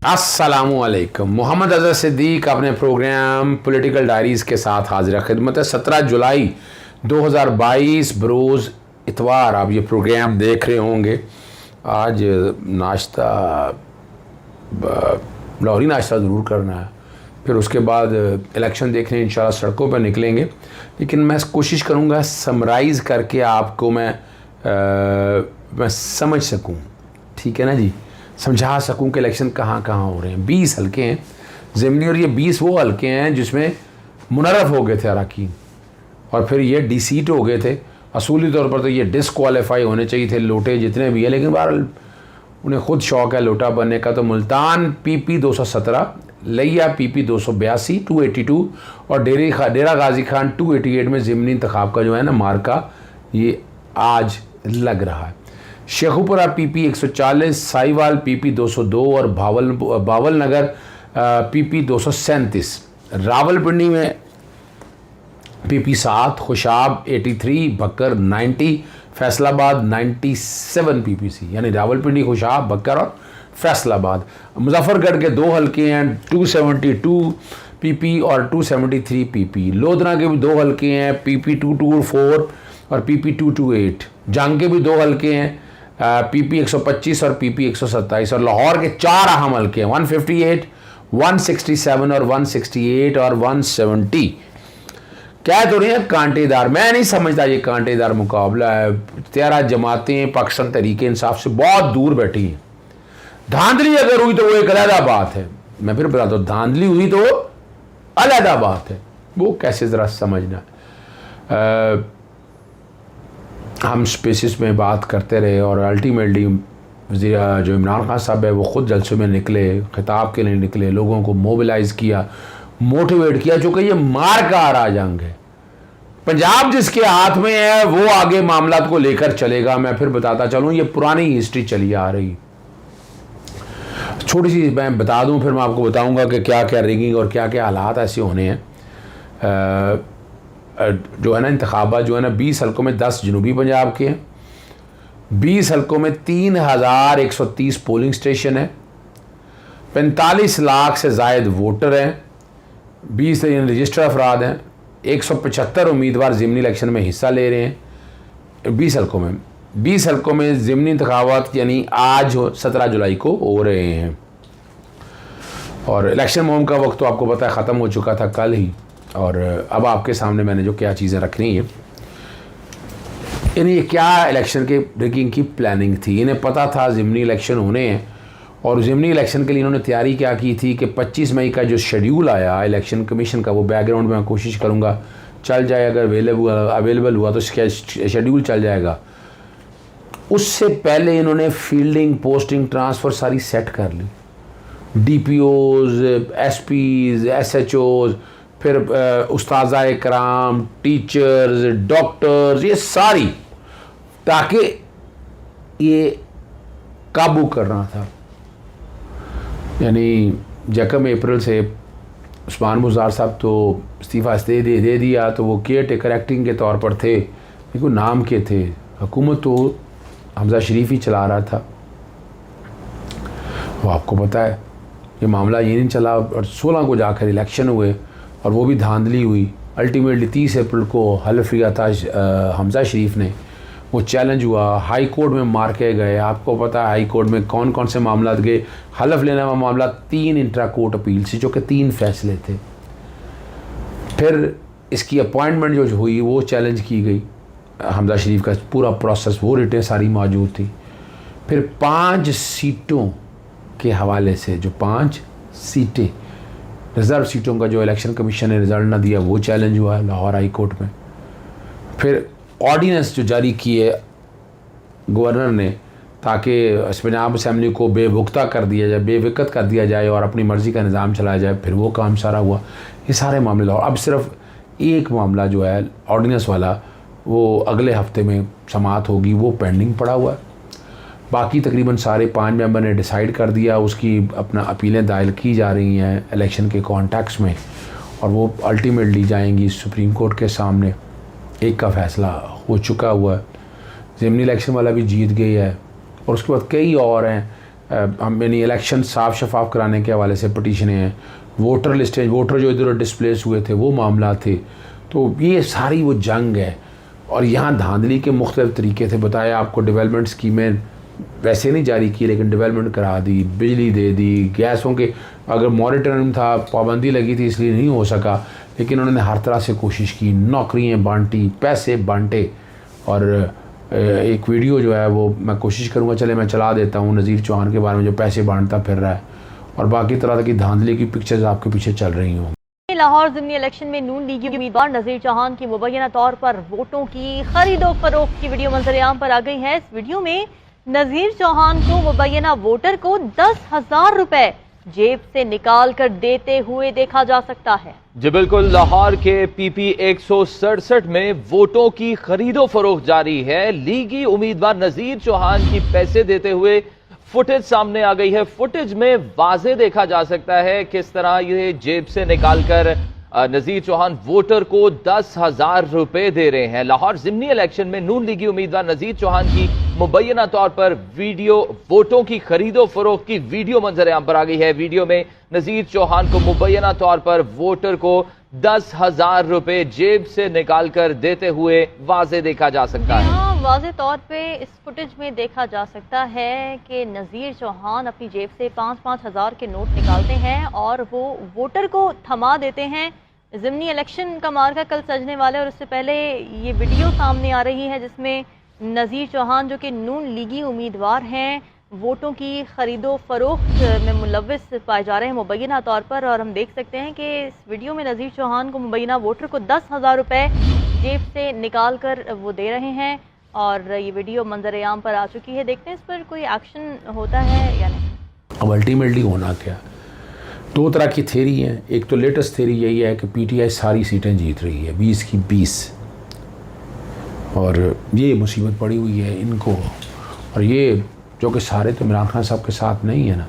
अस्सलामुअलैकुम। मोहम्मद अज़हर सिद्दीक अपने programme political diaries के साथ हाजिर खिदमत है। 17 जुलाई 2022 बरोज़ इतवार आप ये प्रोग्राम देख रहे होंगे। आज नाश्ता लाहौरी नाश्ता ज़रूर करना है, फिर उसके बाद इलेक्शन देखने इंशाल्लाह सड़कों पर निकलेंगे। लेकिन मैं कोशिश करूँगा समराइज़ करके आपको मैं समझ सकूँ, ठीक है ना जी, समझा सकूं कि इलेक्शन कहाँ कहाँ हो रहे हैं। 20 हल्के हैं ज़िमनी, और ये 20 वो हल्के हैं जिसमें मुनर्रफ हो गए थे अरकान, और फिर ये डिसीट हो गए थे। असूली तौर पर तो ये डिसक्वालीफाई होने चाहिए थे लोटे जितने भी हैं, लेकिन बहरहाल उन्हें ख़ुद शौक़ है लोटा बनने का। तो मुल्तान PP 217, लिया PP 282 282 और डेरा गाजी खान 288 में ज़िमनी इंतखाब का जो है ना मार्का ये आज लग रहा है। शेखुपुरा PP 140, साहिवाल PP 202 और भावल नगर PP 237, रावलपिंडी में PP 7, खुशाब 83, बकर 90, फैसलाबाद 97 PPC, यानी रावलपिंडी, खुशाब, बकर और फैसलाबाद। मुजफ्फरगढ़ के 2 हल्के हैं 272 PP और 273 PP। लोधना के भी 2 हल्के हैं PP 224 और PP 228। जंग के भी 2 हल्के हैं PP 125 और PP 127। और लाहौर के 4 अहम हल्के हैं 158, 167 और 168 और 170। क्या तो नहीं है कांटेदार, मैं नहीं समझता ये कांटेदार मुकाबला है। 13 जमातें पाकिस्तान तहरीक इंसाफ से बहुत दूर बैठी हैं। धांधली अगर हुई तो वो एक अलहदा बात है। मैं फिर बताता हूँ, धांधली हुई तो अलहदा बात है, वो कैसे ज़रा समझना। हम स्पेसिस में बात करते रहे और अल्टीमेटली जो इमरान खान साहब है वो ख़ुद जलसों में निकले, खिताब के लिए निकले, लोगों को मोबिलाइज़ किया, मोटिवेट किया, चूँकि ये मार का आ रहा जंग है। पंजाब जिसके हाथ में है वो आगे मामलात को लेकर चलेगा। मैं फिर बताता चलूँ, ये पुरानी हिस्ट्री चली आ रही। छोटी सी मैं बता दूँ, फिर मैं आपको बताऊँगा कि क्या क्या रिगिंग और क्या क्या हालात ऐसे होने हैं। जो है ना इंतखाबात जो है ना 20 हल्कों में 10 जनूबी पंजाब के हैं, 20 हल्कों में 3130 पोलिंग स्टेशन है, 45 लाख से ज़ायद वोटर हैं, 20 रजिस्टर अफराद हैं, 175 उम्मीदवार ज़िमनी इलेक्शन में हिस्सा ले रहे हैं 20 हल्कों में ज़िमनी इंतखाबात यानी आज 17 जुलाई को हो रहे हैं। और इलेक्शन मुहिम का वक्त तो आपको पता है ख़त्म हो चुका था कल ही, और अब आपके सामने मैंने जो क्या चीज़ें रखनी है, यानी ये क्या इलेक्शन के रिगिंग की प्लानिंग थी। इन्हें पता था ज़िमनी इलेक्शन होने हैं, और ज़िमनी इलेक्शन के लिए इन्होंने तैयारी क्या की थी कि 25 मई का जो शेड्यूल आया इलेक्शन कमीशन का, वो बैकग्राउंड में मैं कोशिश करूँगा चल जाए, अगर अवेलेबल हुआ तो इसका शेड्यूल चल जाएगा। उससे पहले इन्होंने फील्डिंग, पोस्टिंग, ट्रांसफ़र सारी सेट कर ली। DPOs, SPs, SHOs, फिर उस्ताज़ कराम, टीचर्स, डॉक्टर्स, ये सारी, ताकि ये काबू करना था। यानी 1 अप्रैल से उस्मान बुज़दार साहब तो इस्तीफ़ा दे दिया, तो वो केयर टेकर एक्टिंग के तौर पर थे, लेकिन नाम के थे। हुकूमत तो हमजा शरीफ ही चला रहा था। वो आपको पता है ये मामला ये नहीं चला, और 16 को जाकर इलेक्शन हुए, और वो भी धांधली हुई। अल्टीमेटली 30 अप्रैल को हल्फ लिया था हमजा शरीफ ने, वो चैलेंज हुआ, हाई कोर्ट में मार के गए। आपको पता है हाई कोर्ट में कौन कौन से मामला गए। हल्फ लेने वाला मामला 3 इंट्रा कोर्ट अपील से, जो कि 3 फैसले थे। फिर इसकी अपॉइंटमेंट जो हुई वो चैलेंज की गई। हमजा शरीफ का पूरा प्रोसेस, वो रिटें सारी मौजूद थी। फिर 5 सीटों के हवाले से, जो 5 सीटें रिज़र्व सीटों का जो इलेक्शन कमीशन ने रिज़ल्ट ना दिया, वो चैलेंज हुआ लाहौर हाई कोर्ट में। फिर ऑर्डिनेंस जो जारी किए गवर्नर ने, ताकि पंजाब असम्बली को बेवुकता कर दिया जाए, बेवकत कर दिया जाए और अपनी मर्ज़ी का निज़ाम चलाया जाए, फिर वो काम सारा हुआ। ये सारे मामले लाहौर। अब सिर्फ एक मामला जो है ऑर्डिनेंस वाला, वो अगले हफ्ते में समाअत होगी, वो पेंडिंग पड़ा हुआ है। बाकी तकरीबन सारे 5 मेंबर ने डिसाइड कर दिया, उसकी अपना अपीलें दायर की जा रही हैं इलेक्शन के कॉन्टेक्स्ट में, और वो अल्टीमेटली जाएंगी सुप्रीम कोर्ट के सामने। एक का फ़ैसला हो चुका हुआ है, ज़िमनी इलेक्शन वाला भी जीत गई है, और उसके बाद कई और हैं हम यानी इलेक्शन साफ शफाफ कराने के हवाले से पटिशनें हैं, वोटर लिस्टें, वोटर जो इधर डिस्प्लेस हुए थे वो मामला थे। तो ये सारी वो जंग है। और यहाँ धांधली के मुख्तलिफ तरीके थे। बताया आपको, डेवलपमेंट स्कीमें वैसे नहीं जारी की लेकिन डेवलपमेंट करा दी, बिजली दे दी, गैसों के अगर मॉनिटरिंग था, पाबंदी लगी थी इसलिए नहीं हो सका, लेकिन उन्होंने हर तरह से कोशिश की, नौकरियाँ बांटी, पैसे बांटे। और एक वीडियो जो है वो मैं कोशिश करूँगा, चले मैं चला देता हूँ, नज़ीर चौहान के बारे में जो पैसे बांटता फिर रहा है और बाकी तरह की धांधली की पिक्चर्स आपके पीछे चल रही हों। लाहौर ज़िमनी इलेक्शन में नून लीगी उम्मीदवार नज़ीर चौहान की मुबैना तौर पर वोटों की खरीदो फरोख्त की वीडियो मंजर-ए-आम पर आ गई है। इस वीडियो में नज़ीर चौहान को मुबैना वोटर को 10,000 रुपए जेब से निकाल कर देते हुए देखा जा सकता है। जी बिल्कुल, लाहौर के PP 167 में वोटों की खरीदो फरोख्त जारी है। लीगी उम्मीदवार नज़ीर चौहान की पैसे देते हुए फुटेज सामने आ गई है। फुटेज में वाज़े देखा जा सकता है किस तरह ये जेब से निकालकर नज़ीर चौहान वोटर को 10,000 रुपए दे रहे हैं। लाहौर ज़िमनी इलेक्शन में नून लीगी उम्मीदवार नज़ीर चौहान की मुबैना तौर पर वीडियो वोटों की खरीदो फरोख्त की वीडियो मंजर-ए-आम पर आ गई है। वीडियो में नज़ीर चौहान को मुबैना तौर पर वोटर को 10,000 रुपए जेब से निकालकर देते हुए वाज़े देखा जा सकता है। वाज़े तौर पे इस फुटेज में देखा जा सकता है कि नज़ीर चौहान अपनी जेब से 5-5 हज़ार के नोट निकालते हैं और वो वोटर को थमा देते हैं। ज़िमनी इलेक्शन का मार्का कल सजने वाला है और उससे पहले ये वीडियो सामने आ रही है जिसमें नज़ीर चौहान जो कि नून लीगी उम्मीदवार हैं वोटों की खरीदो फरोख्त में मुलव्विस पाए जा रहे हैं मुबैना तौर पर। और हम देख सकते हैं कि इस वीडियो में नज़ीर चौहान को मुबैना वोटर को 10,000 रुपये जेब से निकाल कर वो दे रहे हैं और ये वीडियो मंजर-ए-आम पर आ चुकी है। देखते हैं इस पर कोई एक्शन होता है या नहीं। अब अल्टीमेटली होना क्या, दो तरह की थेरी है। एक तो लेटेस्ट थेरी यही है कि PTI सारी सीटें जीत रही है, 20 की 20, और ये मुसीबत पड़ी हुई है इनको। और ये जो कि सारे तो इमरान खान साहब के साथ नहीं है ना,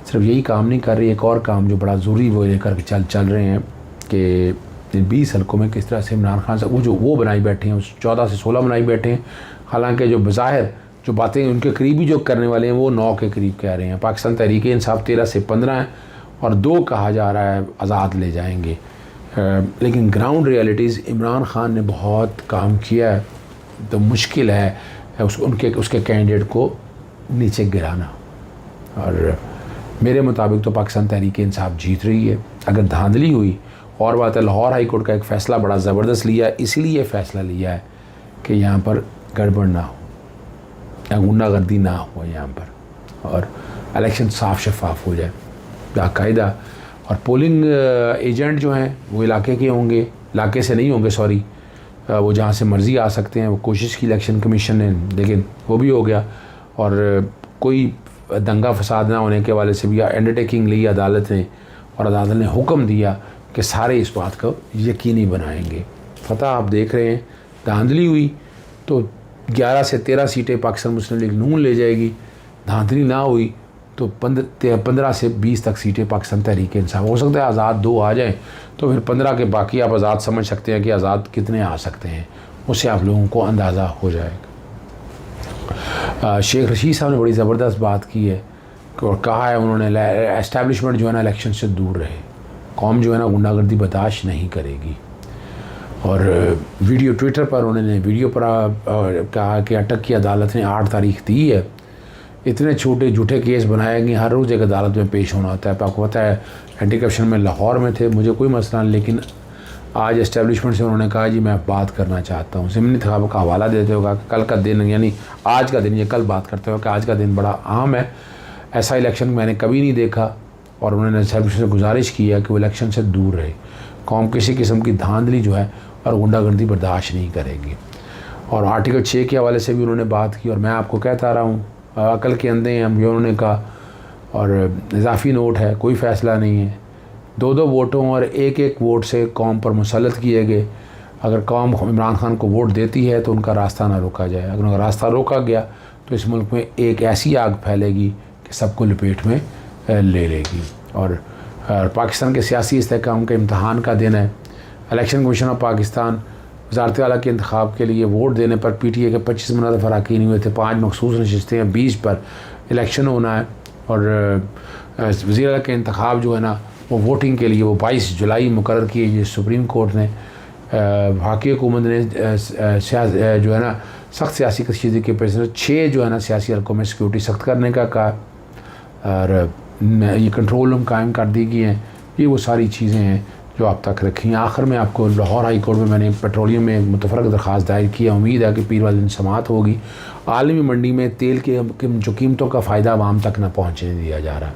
सिर्फ यही काम नहीं कर रही, एक और काम जो बड़ा ज़रूरी वो लेकर के चल रहे हैं कि 20 हल्कों में किस तरह से इमरान खान साहब वो बनाई बैठे हैं, उस 14 से 16 बनाई बैठे हैं। हालांकि जो बज़ाहिर जो बातें उनके करीबी जो करने वाले हैं वो 9 के करीब कह रहे हैं। पाकिस्तान तहरीक इंसाफ 13 से 15 है और 2 कहा जा रहा है आज़ाद ले जाएंगे। लेकिन ग्राउंड रियलिटीज़ इमरान खान ने बहुत काम किया है, तो मुश्किल है उसके कैंडिडेट को नीचे गिराना। और मेरे मुताबिक तो पाकिस्तान तहरीक इंसाफ जीत रही है। अगर धांधली हुई और बात है, लाहौर हाई कोर्ट का एक फ़ैसला बड़ा ज़बरदस्त लिया है, इसीलिए फ़ैसला लिया है कि यहाँ पर गड़बड़ ना हो या गुंडागर्दी ना हो यहाँ पर, और इलेक्शन साफ शफाफ हो जाए बाकायदा। और पोलिंग एजेंट जो हैं वो इलाके के होंगे, इलाके से नहीं होंगे सॉरी, वो जहाँ से मर्ज़ी आ सकते हैं। वो कोशिश की इलेक्शन कमीशन ने, लेकिन वो भी हो गया। और कोई दंगा फसाद ना होने के वाले से भी अंडरटेकिंग ली अदालत ने, और अदालत ने हुक्म दिया कि सारे इस बात को यकीनी बनाएंगे। फतह आप देख रहे हैं, धांधली हुई तो 11 से 13 सीटें पाकिस्तान मुस्लिम लीग नून ले जाएगी। धांधली ना हुई तो 15 से 20 तक सीटें पाकिस्तान तहरीक इंसाफ। हो सकता है आज़ाद 2 आ जाएं, तो फिर 15 के बाकी आप आज़ाद समझ सकते हैं कि आज़ाद कितने आ सकते हैं, उससे आप लोगों को अंदाज़ा हो जाएगा। शेख रशीद साहब ने बड़ी ज़बरदस्त बात की है और कहा है उन्होंने, एस्टैब्लिशमेंट जो है ना इलेक्शन से दूर रहे, कौम जो है ना गुंडागर्दी बर्दाश्त नहीं करेगी। और वीडियो ट्विटर पर उन्होंने वीडियो पर कहा कि अटक की अदालत ने 8 तारीख दी है। इतने छोटे झूठे केस बनाए गए, हर रोज़ एक अदालत में पेश होना होता है। आपको पता है एंटी करप्शन में लाहौर में थे, मुझे कोई मसला नहीं, लेकिन आज एस्टेब्लिशमेंट से उन्होंने कहा जी मैं बात करना चाहता हूँ। ज़िमनी इंतखाब का हवाला देते होगा कि कल का दिन, यानी आज का दिन, ये कल बात करते हो कि आज का दिन बड़ा अहम है, ऐसा इलेक्शन मैंने कभी नहीं देखा। और उन्होंने एस्टेब्लिशमेंट से गुजारिश की है कि वो इलेक्शन से दूर रहे, कौम किसी किस्म की धांधली जो है और गुंडागर्दी बर्दाश्त नहीं करेगी। और आर्टिकल 6 के हवाले से भी उन्होंने बात की, और मैं आपको कहता रहा हूँ अकल के अंधे हैं हम, ये उन्होंने कहा। और इजाफी नोट है, कोई फ़ैसला नहीं है, 2-2 वोटों और 1-1 वोट से कौम पर मुसल्लत किए गए। अगर कौम इमरान खान को वोट देती है तो उनका रास्ता ना रोका जाए। अगर उनका रास्ता रोका गया तो इस मुल्क में एक ऐसी आग फैलेगी कि सबको लपेट में ले लेगी। और पाकिस्तान के सियासी इस्तेहकाम के इम्तहान का दिन है। इलेक्शन कमीशन ऑफ पाकिस्तान वज़ारत आला के इंतखाब के लिए वोट देने पर PTI के 25 मुनाज़ अरकान हुए थे, 5 मखसूस नशिस्तें हैं, 20 पर इलेक्शन होना है। और वज़ीर आला के इंतखाब जो है ना वो वोटिंग के लिए वो 22 जुलाई मुकर्रर किए ये सुप्रीम कोर्ट ने। वफाकी हुकूमत ने जो है ना सख्त सियासी कशीदगी के पेश 6 जो है ना सियासी हल्कों में सिक्योरिटी सख्त करने का कहा और ये कंट्रोल रूम कायम कर दी गई हैं। ये वो सारी चीज़ें हैं जो आप तक रखी हैं। आखिर में आपको लाहौर हाई कोर्ट में मैंने पेट्रोलियम में मुतफ़रक़ दरख्वास्त दायर की है। उम्मीद है कि पीर वाले दिन समाअत होगी। आलमी मंडी में तेल के जो कीमतों का फ़ायदा आवाम तक न पहुँचने दिया जा रहा।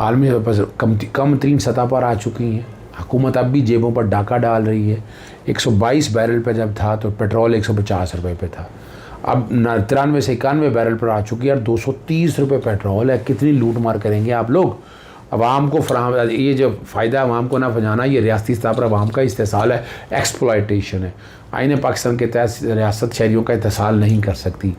आलमी बस कम तरीन सतह पर आ चुकी हैं। हुकूमत अब भी जेबों पर डाका डाल रही है। 122 बैरल पर जब था तो पेट्रोल 150 रुपये पे था, अब 93 से 91 बैरल पर आ चुकी है और 230 रुपये पेट्रोल है। कितनी लूट मार करेंगे आप लोग अवाम को फराहम। ये जो फ़ायदा अवाम को ना पहुँचाना ये रियासती सतह पर अवाम का इस्तेसाल है, एक्सप्लॉयटेशन है। आईन पाकिस्तान के तहत रियासत शहरियों का इस्तेसाल नहीं कर सकती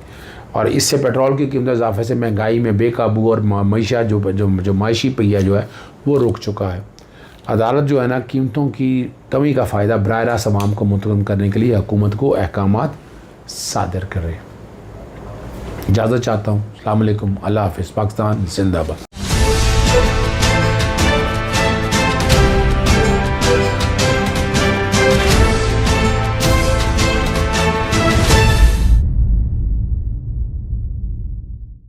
और इससे पेट्रोल की कीमत इजाफे से महंगाई में बेकाबू और मईशत जो माशी पहिया जो है वो रुक चुका है। अदालत जो है ना कीमतों की कमी का फ़ायदा बराह रास्त अवाम को मुंतकिल करने के लिए हुकूमत को अहकामात सादर कर रहे हैं। इजाज़त चाहता हूँ। अस्सलाम वालेकुम, अल्लाह हाफ़िज़। पाकिस्तान जिंदाबाद।